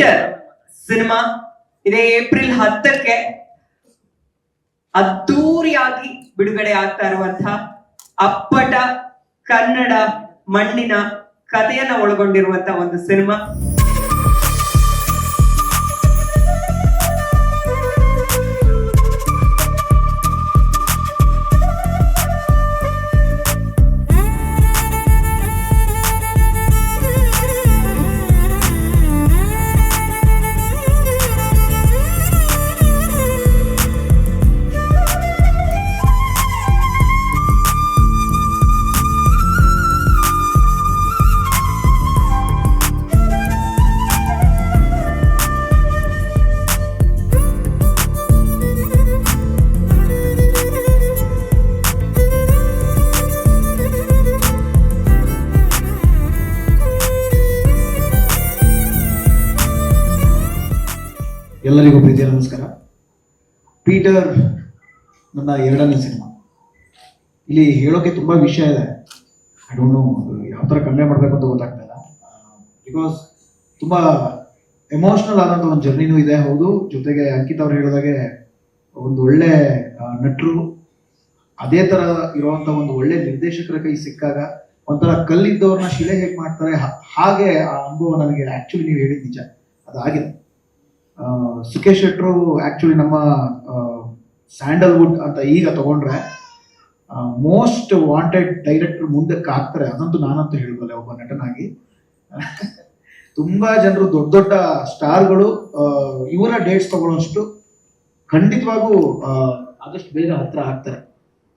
Peter cinema ಇದೇ April 10ಕ್ಕೆ ಅದ್ದೂರಿಯಾಗಿ ಬಿಡುಗಡೆ ಆಗ್ತಾ ಇರುವಂತಹ ಅಪ್ಪಟ ಕನ್ನಡ ಮಣ್ಣಿನ ಕಥೆಯನ್ನ ಒಳಗೊಂಡಿರುವಂತಹ ಒಂದು ಸಿನಿಮಾ. ಎಲ್ಲರಿಗೂ ಪ್ರೀತಿಯ ನಮಸ್ಕಾರ. ಪೀಟರ್ ನನ್ನ 2ನೇ ಸಿನಿಮಾ. ಇಲ್ಲಿ ಹೇಳೋಕೆ ತುಂಬಾ ವಿಷಯ ಇದೆ. ಐ ಡೋಂಟ್ ನೋ ಯಾವ ಥರ ಕನ್ವೆ ಮಾಡಬೇಕು ಅಂತ ಗೊತ್ತಾಗ್ತಾ ಇಲ್ಲ. ಬಿಕಾಸ್ ತುಂಬಾ ಎಮೋಷನಲ್ ಆದಂಥ ಒಂದು ಜರ್ನಿನೂ ಇದೆ. ಹೌದು, ಜೊತೆಗೆ ಅಂಕಿತ್ ಅವ್ರು ಹೇಳಿದಾಗೆ ಒಂದು ಒಳ್ಳೆ ನಟರು, ಅದೇ ಥರ ಇರುವಂಥ ಒಂದು ಒಳ್ಳೆ ನಿರ್ದೇಶಕರ ಕೈ ಸಿಕ್ಕಾಗ ಒಂಥರ ಕಲ್ಲಿದ್ದವ್ರನ್ನ ಶಿಲೆ ಹೇಗೆ ಮಾಡ್ತಾರೆ ಹಾಗೆ ಆ ಅನುಭವ ನನಗೆ ಆ್ಯಕ್ಚುಲಿ ನೀವು ಹೇಳಿದ ನಿಜ ಅದಾಗಿದೆ. ಸುಖೇಶ್ ಶೆಟ್ರು ಆಕ್ಚುಲಿ ನಮ್ಮ ಸ್ಯಾಂಡಲ್ವುಡ್ ಅಂತ ಈಗ ತಗೊಂಡ್ರೆ ಮೋಸ್ಟ್ ವಾಂಟೆಡ್ ಡೈರೆಕ್ಟರ್ ಮುಂದಕ್ಕೆ ಆಗ್ತಾರೆ. ಅದಂತೂ ನಾನಂತೂ ಹೇಳ್ಬಲ್ಲೆ ಒಬ್ಬ ನಟನಾಗಿ. ತುಂಬಾ ಜನರು ದೊಡ್ಡ ದೊಡ್ಡ ಸ್ಟಾರ್ಗಳು ಇವರ ಡೇಟ್ಸ್ ತಗೊಳ್ಳೋಷ್ಟು ಖಂಡಿತವಾಗೂ ಆದಷ್ಟು ಬೇಗ ಹತ್ರ ಆಗ್ತಾರೆ.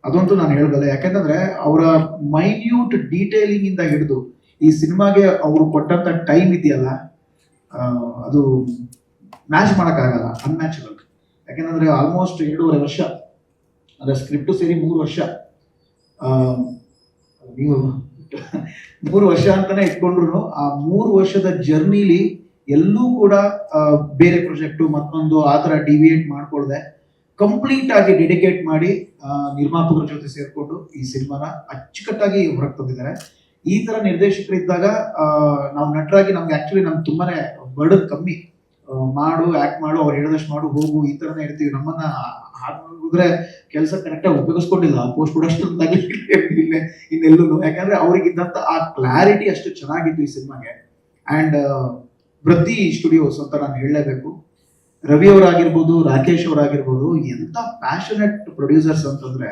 ಅದಂತೂ ನಾನು ಹೇಳ್ಬಲ್ಲೆ. ಯಾಕೆಂತಂದ್ರೆ ಅವರ ಮೈನ್ಯೂಟ್ ಡೀಟೇಲಿಂಗ್ ಇಂದ ಹಿಡಿದು ಈ ಸಿನಿಮಾಗೆ ಅವರು ಕೊಟ್ಟಂತ ಟೈಮ್ ಇದೆಯಲ್ಲ, ಅದು ಮ್ಯಾಚ್ ಮಾಡೋಕ್ಕಾಗಲ್ಲ, ಅನ್ಮ್ಯಾಚಬಲ್. ಯಾಕೆಂದ್ರೆ ಆಲ್ಮೋಸ್ಟ್ 2.5 ವರ್ಷ, ಅಂದರೆ ಸ್ಕ್ರಿಪ್ಟು ಸೇರಿ 3 ವರ್ಷ, ನೀವು 3 ವರ್ಷ ಅಂತಾನೆ ಇಟ್ಕೊಂಡ್ರು ಆ 3 ವರ್ಷದ ಜರ್ನಿಲಿ ಎಲ್ಲೂ ಕೂಡ ಬೇರೆ ಪ್ರಾಜೆಕ್ಟು ಮತ್ತೊಂದು ಆ ಥರ ಡಿವಿಯೇಟ್ ಮಾಡ್ಕೊಳ್ದೆ ಕಂಪ್ಲೀಟ್ ಆಗಿ ಡೆಡಿಕೇಟ್ ಮಾಡಿ ನಿರ್ಮಾಪಕರ ಜೊತೆ ಸೇರಿಕೊಂಡು ಈ ಸಿನಿಮಾನ ಅಚ್ಚುಕಟ್ಟಾಗಿ ಹೊರಗೆ ತಂದಿದ್ದಾರೆ. ಈ ಥರ ನಿರ್ದೇಶಕರಿದ್ದಾಗ ನಾವು ನಟರಾಗಿ ನಮ್ಗೆ ಆ್ಯಕ್ಚುಲಿ ನಮ್ಗೆ ತುಂಬಾನೇ ಬರ್ಡನ್ ಕಮ್ಮಿ. ಮಾಡು, ಆಕ್ಟ್ ಮಾಡು, ಅವ್ರು ಹೇಳಿದಷ್ಟು ಮಾಡು, ಹೋಗು, ಈ ತರನೇ ಇರ್ತೀವಿ. ನಮ್ಮನ್ನ ಹಾಕಿದ್ರೆ ಕೆಲಸ ಕರೆಕ್ಟಾಗಿ ಉಪಯೋಗಿಸ್ಕೊಂಡಿಲ್ಲ, ಪೋಸ್ಟ್ ಕೂಡ ಅಷ್ಟು ಇನ್ನೆಲ್ಲೂ. ಯಾಕಂದ್ರೆ ಅವ್ರಿಗಿದ್ದಂತ ಆ ಕ್ಲಾರಿಟಿ ಅಷ್ಟು ಚೆನ್ನಾಗಿತ್ತು ಈ ಸಿನಿಮಾಗೆ. ಅಂಡ್ ವೃದ್ಧಿ ಸ್ಟುಡಿಯೋಸ್ ಅಂತ ನಾನು ಹೇಳಲೇಬೇಕು. ರವಿ ಅವರಾಗಿರ್ಬೋದು, ರಾಕೇಶ್ ಅವರಾಗಿರ್ಬೋದು, ಎಂತ ಪ್ಯಾಷನೆಟ್ ಪ್ರೊಡ್ಯೂಸರ್ಸ್ ಅಂತಂದ್ರೆ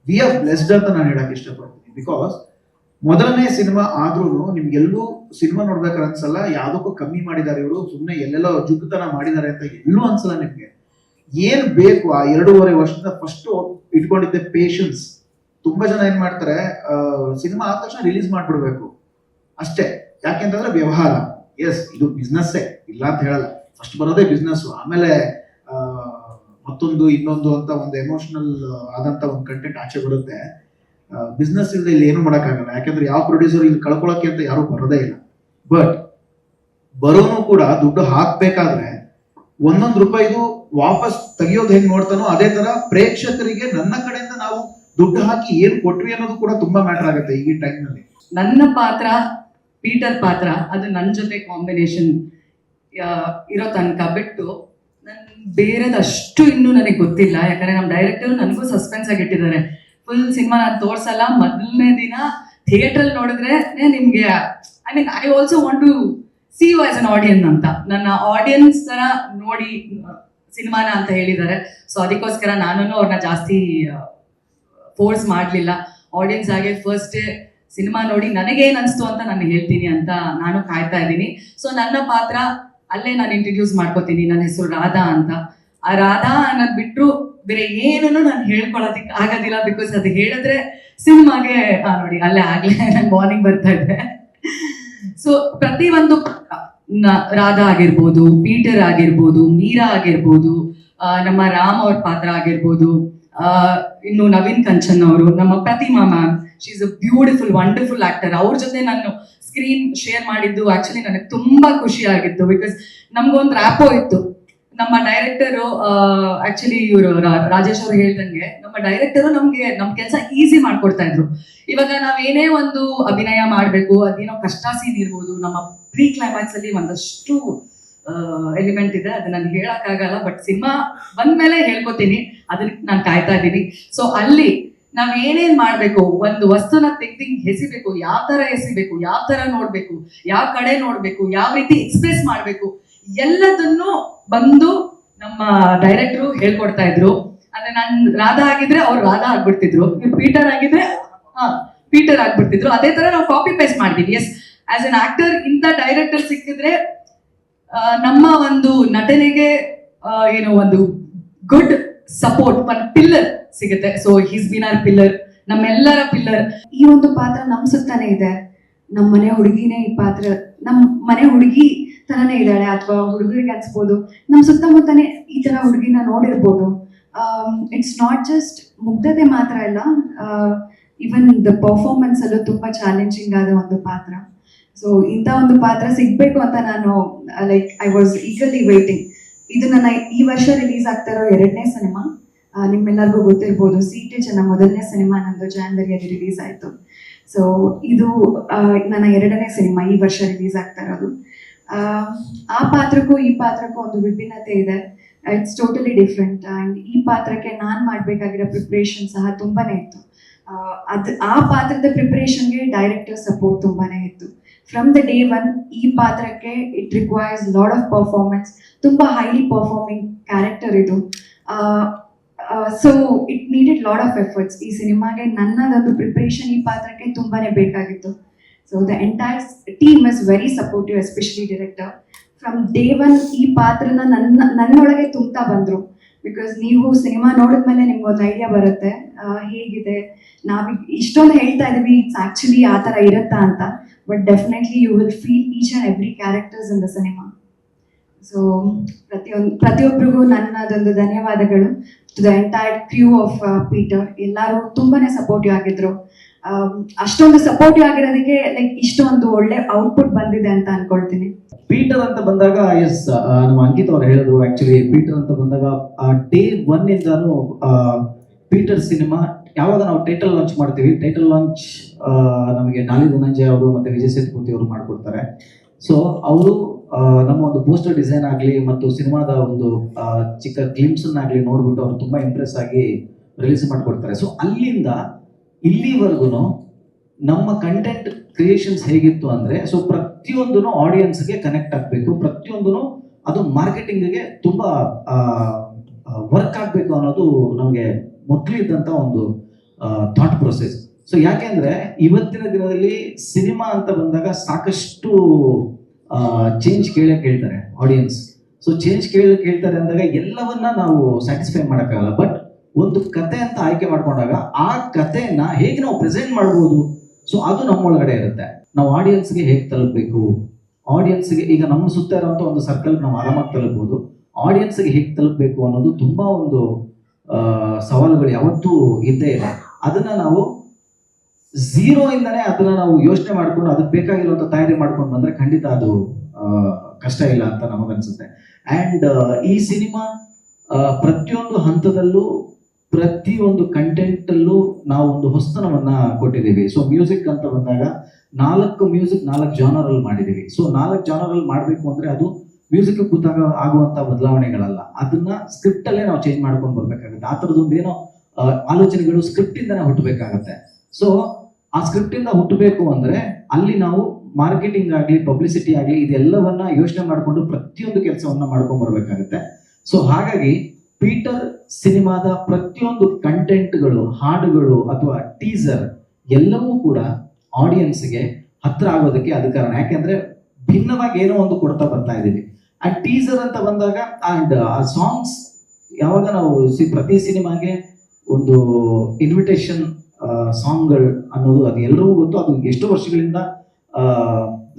ವಿ ಆರ್ ಬ್ಲೆಸ್ಡ್ ಅಂತ ನಾನು ಹೇಳಕ್ ಇಷ್ಟಪಡ್ತೀನಿ. ಬಿಕಾಸ್ ಮೊದಲನೇ ಸಿನಿಮಾ ಆದ್ರೂ ನಿಮ್ಗೆಲ್ಲೂ ಸಿನಿಮಾ ನೋಡ್ಬೇಕಾದ್ರೆ ಅನ್ಸಲ್ಲ ಯಾವ್ದಕ್ಕೂ ಕಮ್ಮಿ ಮಾಡಿದ್ದಾರೆ ಇವರು, ಸುಮ್ಮನೆ ಎಲ್ಲೆಲ್ಲೋ ಜುಗ್ಗುತನ ಮಾಡಿದ್ದಾರೆ ಅಂತ ಎಲ್ಲೂ ಅನ್ಸಲ್ಲ ನಿಮ್ಗೆ. ಏನ್ ಬೇಕು ಆ 2.5 ವರ್ಷದ ಫಸ್ಟ್ ಇಟ್ಕೊಂಡಿದ್ದೆ ಪೇಷನ್ಸ್. ತುಂಬಾ ಜನ ಏನ್ ಮಾಡ್ತಾರೆ, ಸಿನಿಮಾ ಆದ ತಕ್ಷಣ ರಿಲೀಸ್ ಮಾಡ್ಬಿಡ್ಬೇಕು ಅಷ್ಟೇ. ಯಾಕೆಂತಂದ್ರೆ ವ್ಯವಹಾರ, ಎಸ್ ಇದು ಬಿಸ್ನೆಸ್ಸೇ, ಇಲ್ಲ ಅಂತ ಹೇಳಲ್ಲ. ಫಸ್ಟ್ ಬರೋದೇ ಬಿಸ್ನೆಸ್, ಆಮೇಲೆ ಮತ್ತೊಂದು ಇನ್ನೊಂದು ಅಂತ ಒಂದು ಎಮೋಷನಲ್ ಆದಂತ ಒಂದು ಕಂಟೆಂಟ್ ಆಚೆ ಬರುತ್ತೆ. ಬಿಸ್ನೆಸ್ ಇಲ್ಲದೆ ಇಲ್ಲಿ ಏನು ಮಾಡೋಕ್ಕಾಗಲ್ಲ. ಯಾಕಂದ್ರೆ ಯಾವ ಪ್ರೊಡ್ಯೂಸರ್ ಇಲ್ಲಿ ಕಳ್ಕೊಳಕ್ಕೆ ಅಂತ ಯಾರು ಬರೋದೇ ಇಲ್ಲ. ಬಟ್ ಬರೋನು ಕೂಡ ದುಡ್ಡು ಹಾಕ್ಬೇಕಾದ್ರೆ 1 ರೂಪಾಯಿದು ವಾಪಸ್ ತೆಗಿಯೋದು ಹೆಂಗ್ ನೋಡ್ತಾನೋ ಅದೇ ತರ ಪ್ರೇಕ್ಷಕರಿಗೆ ನನ್ನ ಕಡೆಯಿಂದ ನಾವು ದುಡ್ಡು ಹಾಕಿ ಏನ್ ಕೊಟ್ವಿ ಅನ್ನೋದು ಕೂಡ ತುಂಬಾ ಮ್ಯಾಟರ್ ಆಗುತ್ತೆ ಈಗಿನ ಟೈಮ್ ನಲ್ಲಿ. ನನ್ನ ಪಾತ್ರ ಪೀಟರ್ ಪಾತ್ರ ಅದು ನನ್ನ ಜೊತೆ ಕಾಂಬಿನೇಷನ್ ಇರೋ ತನಕ ಬಿಟ್ಟು ನನ್ ಬೇರೆದಷ್ಟು ಇನ್ನೂ ನನಗೆ ಗೊತ್ತಿಲ್ಲ. ಯಾಕಂದ್ರೆ ನಮ್ಮ ಡೈರೆಕ್ಟರ್ ನನಗೂ ಸಸ್ಪೆನ್ಸ್ ಆಗಿ ಇಟ್ಟಿದ್ದಾರೆ. ಫುಲ್ ಸಿನಿಮಾ ನಾನು ತೋರ್ಸಲ್ಲ. ಮೊದಲನೇ ದಿನ ಥಿಯೇಟರ್ ನೋಡಿದ್ರೆ ನಿಮ್ಗೆ I also want to see you as an audience ಅಂತ, ನನ್ನ ಆಡಿಯನ್ಸ್ ತರ ನೋಡಿ ಸಿನಿಮಾನ ಅಂತ ಹೇಳಿದ್ದಾರೆ. ಸೊ ಅದಕ್ಕೋಸ್ಕರ ನಾನು ಅವ್ರನ್ನ ಜಾಸ್ತಿ ಫೋರ್ಸ್ ಮಾಡಲಿಲ್ಲ. ಆಡಿಯನ್ಸ್ ಆಗಿ ಫಸ್ಟ್ ಸಿನಿಮಾ ನೋಡಿ ನನಗೇನು ಅನಿಸ್ತು ಅಂತ ನಾನು ಹೇಳ್ತೀನಿ ಅಂತ ನಾನು ಕಾಯ್ತಾ ಇದ್ದೀನಿ. ಸೊ ನನ್ನ ಪಾತ್ರ ಅಲ್ಲೇ ನಾನು ಇಂಟ್ರಡ್ಯೂಸ್ ಮಾಡ್ಕೋತೀನಿ. ನನ್ನ ಹೆಸರು ರಾಧಾ ಅಂತ. ಆ ರಾಧಾ ಅನ್ನೋದು ಬಿಟ್ಟರು ಬೇರೆ ಏನನ್ನು ನಾನು ಹೇಳ್ಕೊಳ್ಳೋದಕ್ಕೆ ಆಗೋದಿಲ್ಲ. ಬಿಕಾಸ್ ಅದು ಹೇಳಿದ್ರೆ ಸಿನಿಮಾಗೆ ನೋಡಿ ಅಲ್ಲೇ ಆಗ್ಲೇ ನಂಗೆ ವಾರ್ನಿಂಗ್ ಬರ್ತಾ ಇದೆ. ಸೊ ಪ್ರತಿಯೊಂದು ರಾಧಾ ಆಗಿರ್ಬೋದು, ಪೀಟರ್ ಆಗಿರ್ಬೋದು, ಮೀರಾ ಆಗಿರ್ಬೋದು, ನಮ್ಮ ರಾಮ್ ಅವ್ರ ಪಾತ್ರ ಆಗಿರ್ಬೋದು, ಇನ್ನು ನವೀನ್ ಕಂಚನ್ ಅವರು, ನಮ್ಮ Pratima ma'am, she is a beautiful wonderful actor. ಅವ್ರ ಜೊತೆ ನಾನು ಸ್ಕ್ರೀನ್ ಶೇರ್ ಮಾಡಿದ್ದು ಆಕ್ಚುಲಿ ನನಗೆ ತುಂಬಾ ಖುಷಿ ಆಗಿತ್ತು. ಬಿಕಾಸ್ ನಮ್ಗೊಂದು ರ್ಯಾಪೋ ಇತ್ತು. ನಮ್ಮ ಡೈರೆಕ್ಟರು ಆಕ್ಚುಲಿ ಇವರು ರಾಜೇಶ್ ಅವರು ಹೇಳ್ದಂಗೆ ನಮ್ಮ ಡೈರೆಕ್ಟರು ನಮ್ ಕೆಲಸ ಈಸಿ ಮಾಡ್ಕೊಡ್ತಾ ಇದ್ರು. ಇವಾಗ ನಾವೇನೇ ಒಂದು ಅಭಿನಯ ಮಾಡ್ಬೇಕು, ಅದೇನೋ ಕಷ್ಟ ಸೀನ್ ಇರ್ಬೋದು, ನಮ್ಮ ಪ್ರೀ ಕ್ಲೈಮ್ಯಾಕ್ಸ್ ಅಲ್ಲಿ ಒಂದಷ್ಟು ಎಲಿಮೆಂಟ್ ಇದೆ, ಅದು ನಾನು ಹೇಳಕ್ಕಾಗಲ್ಲ, ಬಟ್ ಸಿನಿಮಾ ಬಂದ್ಮೇಲೆ ಹೇಳ್ಕೊತೀನಿ, ಅದನ್ನ ನಾನು ಕಾಯ್ತಾ ಇದ್ದೀನಿ. ಸೊ ಅಲ್ಲಿ ನಾವ್ ಏನೇನ್ ಮಾಡ್ಬೇಕು, ಒಂದು ವಸ್ತುನ ತೆಗ್ದಿಂಗ್ ಎಸಿಬೇಕು, ಯಾವ ತರ ಎಸಿಬೇಕು, ಯಾವ ತರ ನೋಡ್ಬೇಕು, ಯಾವ ಕಡೆ ನೋಡ್ಬೇಕು, ಯಾವ ರೀತಿ ಎಕ್ಸ್ಪ್ರೆಸ್ ಮಾಡ್ಬೇಕು, ಎಲ್ಲದನ್ನು ಬಂದು ನಮ್ಮ ಡೈರೆಕ್ಟ್ರು ಹೇಳ್ಕೊಡ್ತಾ ಇದ್ರು. ಅಂದ್ರೆ ನಾನ್ ರಾಧಾ ಆಗಿದ್ರೆ ಅವ್ರು ರಾಧಾ ಆಗ್ಬಿಡ್ತಿದ್ರು, ಪೀಟರ್ ಆಗಿದ್ರೆ ಪೀಟರ್ ಆಗ್ಬಿಡ್ತಿದ್ರು. ಅದೇ ತರ ನಾವು ಕಾಪಿ ಪೇಸ್ಟ್ ಮಾಡಿದೀವಿ. ಎಸ್, ಆಸ್ ಅನ್ ಆಕ್ಟರ್ ಇಂಥ ಡೈರೆಕ್ಟರ್ ಸಿಕ್ಕಿದ್ರೆ ನಮ್ಮ ಒಂದು ನಟನೆಗೆ ಏನೋ ಒಂದು ಗುಡ್ ಸಪೋರ್ಟ್, ಒಂದು ಪಿಲ್ಲರ್ ಸಿಗುತ್ತೆ. So he's been our pillar, ನಮ್ಮೆಲ್ಲರ ಪಿಲ್ಲರ್. ಈ ಒಂದು ಪಾತ್ರ ನಮ್ ಸುತ್ತಾನೆ ಇದೆ, ನಮ್ಮ ಮನೆ ಹುಡುಗಿನೇ ಈ ಪಾತ್ರ, ನಮ್ ಮನೆ ಹುಡುಗಿ ತರನೇ ಇದ್ದಾಳೆ, ಅಥವಾ ಹುಡುಗರಿಗೆ ಅನ್ಸ್ಬೋದು ನಮ್ ಸುತ್ತಮುತ್ತನೇ ಈ ತರ ಹುಡುಗಿನ ನೋಡಿರ್ಬೋದು. ಇಟ್ಸ್ ನಾಟ್ ಜಸ್ಟ್ ಮುಗ್ಧತೆ ಮಾತ್ರ ಇಲ್ಲ, ಇವನ್ ದ ಪರ್ಫಾರ್ಮೆನ್ಸ್ ಅಲ್ಲೂ ತುಂಬಾ ಚಾಲೆಂಜಿಂಗ್ ಆದ ಒಂದು ಪಾತ್ರ. ಸೊ ಇಂಥ ಒಂದು ಪಾತ್ರ ಸಿಗ್ಬೇಕು ಅಂತ ನಾನು ಲೈಕ್ ಐ ವಾಸ್ ಈಗಲಿ ವೇಟಿಂಗ್. ಇದು ನನ್ನ ಈ ವರ್ಷ ರಿಲೀಸ್ ಆಗ್ತಾ ಇರೋ 2ನೇ ಸಿನಿಮಾ. ನಿಮ್ಮೆಲ್ಲರಿಗೂ ಗೊತ್ತಿರ್ಬೋದು, ಸೀಟೆ ಚೆನ್ನ ಮೊದಲನೇ ಸಿನಿಮಾ ನಂದು ಜಾನ್ವರಿಯಲ್ಲಿ ರಿಲೀಸ್ ಆಯ್ತು. ಸೊ ಇದು ನನ್ನ 2ನೇ ಸಿನಿಮಾ ಈ ವರ್ಷ ರಿಲೀಸ್ ಆಗ್ತಾ ಇರೋದು. ಆ ಪಾತ್ರಕ್ಕೂ ಈ ಪಾತ್ರಕ್ಕೂ ಒಂದು ವಿಭಿನ್ನತೆ ಇದೆ. It's totally different. ಆ್ಯಂಡ್ ಈ ಪಾತ್ರಕ್ಕೆ ನಾನು ಮಾಡಬೇಕಾಗಿರೋ ಪ್ರಿಪ್ರೇಷನ್ ಸಹ ತುಂಬಾನೇ ಇತ್ತು. ಆ ಪಾತ್ರದ ಪ್ರಿಪ್ರೇಷನ್ಗೆ ಡೈರೆಕ್ಟರ್ ಸಪೋರ್ಟ್ ತುಂಬಾನೇ ಇತ್ತು. ಫ್ರಮ್ ದ ಡೇ ಒನ್ ಈ ಪಾತ್ರಕ್ಕೆ it requires lot of performance. ತುಂಬ ಹೈಲಿ ಪರ್ಫಾರ್ಮಿಂಗ್ ಕ್ಯಾರೆಕ್ಟರ್ ಇದು. So it needed lot of efforts. ಈ ಸಿನಿಮಾಗೆ ನನ್ನದೊಂದು ಪ್ರಿಪ್ರೇಷನ್ ಈ ಪಾತ್ರಕ್ಕೆ ತುಂಬಾನೇ ಬೇಕಾಗಿತ್ತು. So the entire team is very supportive, especially director. From day one ಈ ಪಾತ್ರನ ನನ್ನೊಳಗೆ ತುಂಬ್ತಾ ಬಂದರು. ಬಿಕಾಸ್ ನೀವು ಸಿನಿಮಾ ನೋಡಿದ್ಮೇಲೆ ನಿಮ್ಗೊಂದು ಐಡಿಯಾ ಬರುತ್ತೆ ಹೇಗಿದೆ, ನಾವೀಗ ಇಷ್ಟೊಂದು ಹೇಳ್ತಾ ಇದೀವಿ, ಇಟ್ಸ್ ಆಕ್ಚುಲಿ ಆ ಥರ ಇರುತ್ತಾ ಅಂತ. But definitely you will feel each and every characters in the cinema. So ಪ್ರತಿಯೊಬ್ಬರಿಗೂ ನನ್ನದೊಂದು ಧನ್ಯವಾದಗಳು. To the entire crew of Peter. ಎಲ್ಲರೂ ತುಂಬಾನೇ ಸಪೋರ್ಟಿವ್ ಆಗಿದ್ರು. ಅಷ್ಟೊಂದು ಸಪೋರ್ಟಿವ್ ಆಗಿರೋದಕ್ಕೆ ಲೈಕ್ ಇಷ್ಟೊಂದು ಒಳ್ಳೆ ಔಟ್ಪುಟ್ ಬಂದಿದೆ ಅಂತ ಅನ್ಕೊಳ್ತೀನಿ. ಪೀಟರ್ ಅಂತ ಬಂದಾಗ ಎಸ್, ನಮ್ಮ ಅಂಕಿತ್ ಅವ್ರು ಹೇಳಿದ್ರು. ಆಕ್ಚುಲಿ ಪೀಟರ್ ಅಂತ ಬಂದಾಗ ಡೇ ಒನ್ ಇಂದಾನು ಪೀಟರ್ ಸಿನಿಮಾ ಯಾವಾಗ ನಾವು ಟೈಟಲ್ ಲಾಂಚ್ ಮಾಡ್ತೀವಿ, ಟೈಟಲ್ ಲಾಂಚ್ ನಮಗೆ ಡಾಲಿ ಧನಂಜಯ ಅವರು ಮತ್ತೆ ವಿಜಯ್ ಸೇತುಪತಿ ಅವರು ಮಾಡ್ಕೊಡ್ತಾರೆ. ಸೊ ಅವರು ನಮ್ಮ ಒಂದು ಪೋಸ್ಟರ್ ಡಿಸೈನ್ ಆಗಲಿ ಮತ್ತು ಸಿನಿಮಾದ ಒಂದು ಚಿಕ್ಕ ಗ್ಲಿಮ್ಸ್ ಆಗಲಿ ನೋಡ್ಬಿಟ್ಟು ಅವ್ರು ತುಂಬಾ ಇಂಪ್ರೆಸ್ ಆಗಿ ರಿಲೀಸ್ ಮಾಡ್ಕೊಡ್ತಾರೆ. ಸೊ ಅಲ್ಲಿಂದ ಇಲ್ಲಿವರೆಗೂ ನಮ್ಮ ಕಂಟೆಂಟ್ ಕ್ರಿಯೇಷನ್ಸ್ ಹೇಗಿತ್ತು ಅಂದ್ರೆ, ಸೊ ಪ್ರತಿಯೊಂದೂ ಆಡಿಯನ್ಸ್ಗೆ ಕನೆಕ್ಟ್ ಆಗಬೇಕು, ಪ್ರತಿಯೊಂದೂ ಅದು ಮಾರ್ಕೆಟಿಂಗ್ಗೆ ತುಂಬಾ ವರ್ಕ್ ಆಗಬೇಕು ಅನ್ನೋದು ನಮಗೆ ಮೊದಲಿದ್ದಂಥ ಒಂದು ಥಾಟ್ ಪ್ರೊಸೆಸ್. ಸೊ ಯಾಕೆಂದ್ರೆ ಇವತ್ತಿನ ದಿನದಲ್ಲಿ ಸಿನಿಮಾ ಅಂತ ಬಂದಾಗ ಸಾಕಷ್ಟು ಚೇಂಜ್ ಕೇಳ್ತಾರೆ ಆಡಿಯನ್ಸ್. ಸೊ ಚೇಂಜ್ ಕೇಳ್ತಾರೆ ಅಂದಾಗ ಎಲ್ಲವನ್ನ ನಾವು ಸ್ಯಾಟಿಸ್ಫೈ ಮಾಡೋಕ್ಕಾಗಲ್ಲ. ಬಟ್ ಒಂದು ಕತೆ ಅಂತ ಆಯ್ಕೆ ಮಾಡ್ಕೊಂಡಾಗ ಆ ಕಥೆಯನ್ನ ಹೇಗೆ ನಾವು ಪ್ರೆಸೆಂಟ್ ಮಾಡ್ಬೋದು, ಸೊ ಅದು ನಮ್ಮೊಳಗಡೆ ಇರುತ್ತೆ. ನಾವು ಆಡಿಯನ್ಸ್ಗೆ ಹೇಗೆ ತಲುಪಬೇಕು, ಆಡಿಯನ್ಸ್ಗೆ ಈಗ ನಮ್ಮ ಸುತ್ತ ಇರೋಂಥ ಒಂದು ಸರ್ಕಲ್ ನಾವು ಆರಾಮಾಗಿ ತಲುಪಬಹುದು. ಆಡಿಯನ್ಸ್ಗೆ ಹೇಗೆ ತಲುಪಬೇಕು ಅನ್ನೋದು ತುಂಬಾ ಒಂದು ಸವಾಲುಗಳು ಯಾವತ್ತೂ ಇದ್ದೇ ಇದೆ. ಅದನ್ನ ನಾವು ಝೀರೋ ಇಂದಾನೆ ಅದನ್ನ ನಾವು ಯೋಚನೆ ಮಾಡ್ಕೊಂಡು ಅದಕ್ಕೆ ಬೇಕಾಗಿರುವಂತ ತಯಾರಿ ಮಾಡ್ಕೊಂಡು ಬಂದ್ರೆ ಖಂಡಿತ ಅದು ಕಷ್ಟ ಇಲ್ಲ ಅಂತ ನಮಗನ್ಸುತ್ತೆ. ಅಂಡ್ ಈ ಸಿನಿಮಾ ಪ್ರತಿಯೊಂದು ಹಂತದಲ್ಲೂ ಪ್ರತಿಯೊಂದು ಕಂಟೆಂಟ್ ಅಲ್ಲೂ ನಾವು ಒಂದು ಹೊಸತನವನ್ನ ಕೊಟ್ಟಿದ್ದೀವಿ. ಸೊ ಮ್ಯೂಸಿಕ್ ಅಂತ ಬಂದಾಗ 4 ಜಾನರ್ ಅಲ್ಲಿ ಮಾಡಿದೀವಿ. ಸೊ 4 ಜಾನರ್ ಅಲ್ಲಿ ಮಾಡ್ಬೇಕು ಅಂದ್ರೆ ಅದು ಮ್ಯೂಸಿಕ್ ಕೂತಾಗ ಆಗುವಂತ ಬದಲಾವಣೆಗಳಲ್ಲ, ಅದನ್ನ ಸ್ಕ್ರಿಪ್ಟ್ ಅಲ್ಲೇ ನಾವು ಚೇಂಜ್ ಮಾಡ್ಕೊಂಡು ಬರ್ಬೇಕಾಗುತ್ತೆ. ಆ ಥರದೊಂದು ಏನೋ ಆಲೋಚನೆಗಳು ಸ್ಕ್ರಿಪ್ಟ್ ಇಂದಾನೆ ಹುಟ್ಟಬೇಕಾಗತ್ತೆ. ಸೊ ಆ ಸ್ಕ್ರಿಪ್ಟ್ ಇಂದ ಹುಟ್ಟಬೇಕು ಅಂದ್ರೆ ಅಲ್ಲಿ ನಾವು ಮಾರ್ಕೆಟಿಂಗ್ ಆಗ್ಲಿ ಪಬ್ಲಿಸಿಟಿ ಆಗ್ಲಿ ಇದೆಲ್ಲವನ್ನ ಯೋಚನೆ ಮಾಡಿಕೊಂಡು ಪ್ರತಿಯೊಂದು ಕೆಲಸವನ್ನ ಮಾಡ್ಕೊಂಡ್ ಬರ್ಬೇಕಾಗತ್ತೆ. ಸೊ ಹಾಗಾಗಿ ಪೀಟರ್ ಸಿನಿಮಾದ ಪ್ರತಿಯೊಂದು ಕಂಟೆಂಟ್ಗಳು, ಹಾಡುಗಳು ಅಥವಾ ಟೀಸರ್ ಎಲ್ಲವೂ ಕೂಡ ಆಡಿಯನ್ಸ್ಗೆ ಹತ್ರ ಆಗೋದಕ್ಕೆ ಅದು ಕಾರಣ. ಯಾಕೆಂದ್ರೆ ಭಿನ್ನವಾಗಿ ಏನೋ ಒಂದು ಕೊಡ್ತಾ ಬರ್ತಾ ಇದೀವಿ. ಆ ಟೀಸರ್ ಅಂತ ಬಂದಾಗ ಅಂಡ್ ಆ ಸಾಂಗ್ಸ್ ಯಾವಾಗ ನಾವು ಪ್ರತಿ ಸಿನಿಮಾಗೆ ಒಂದು ಇನ್ವಿಟೇಷನ್ ಸಾಂಗ್ಗಳು ಅನ್ನೋದು ಅದು ಎಲ್ಲರಿಗೂ ಗೊತ್ತು. ಅದು ಎಷ್ಟು ವರ್ಷಗಳಿಂದ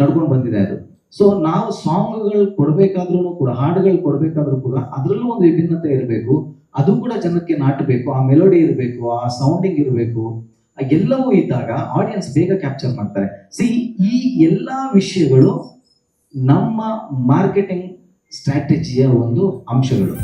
ನಡ್ಕೊಂಡು ಬಂದಿದೆ ಅದು. ಸೊ ನಾವು ಸಾಂಗ್ಗಳು ಕೊಡ್ಬೇಕಾದ್ರೂ ಕೂಡ, ಹಾಡುಗಳು ಕೊಡ್ಬೇಕಾದ್ರೂ ಕೂಡ ಅದರಲ್ಲೂ ಒಂದು ವಿಭಿನ್ನತೆ ಇರಬೇಕು. ಅದು ಕೂಡ ಜನಕ್ಕೆ ನಾಟಬೇಕು, ಆ ಮೆಲೋಡಿ ಇರಬೇಕು, ಆ ಸೌಂಡಿಂಗ್ ಇರಬೇಕು. ಎಲ್ಲವೂ ಇದ್ದಾಗ ಆಡಿಯನ್ಸ್ ಬೇಗ ಕ್ಯಾಪ್ಚರ್ ಮಾಡ್ತಾರೆ. ಈ ಎಲ್ಲಾ ವಿಷಯಗಳು ನಮ್ಮ ಮಾರ್ಕೆಟಿಂಗ್ ಸ್ಟ್ರಾಟಜಿಯ ಒಂದು ಅಂಶಗಳು.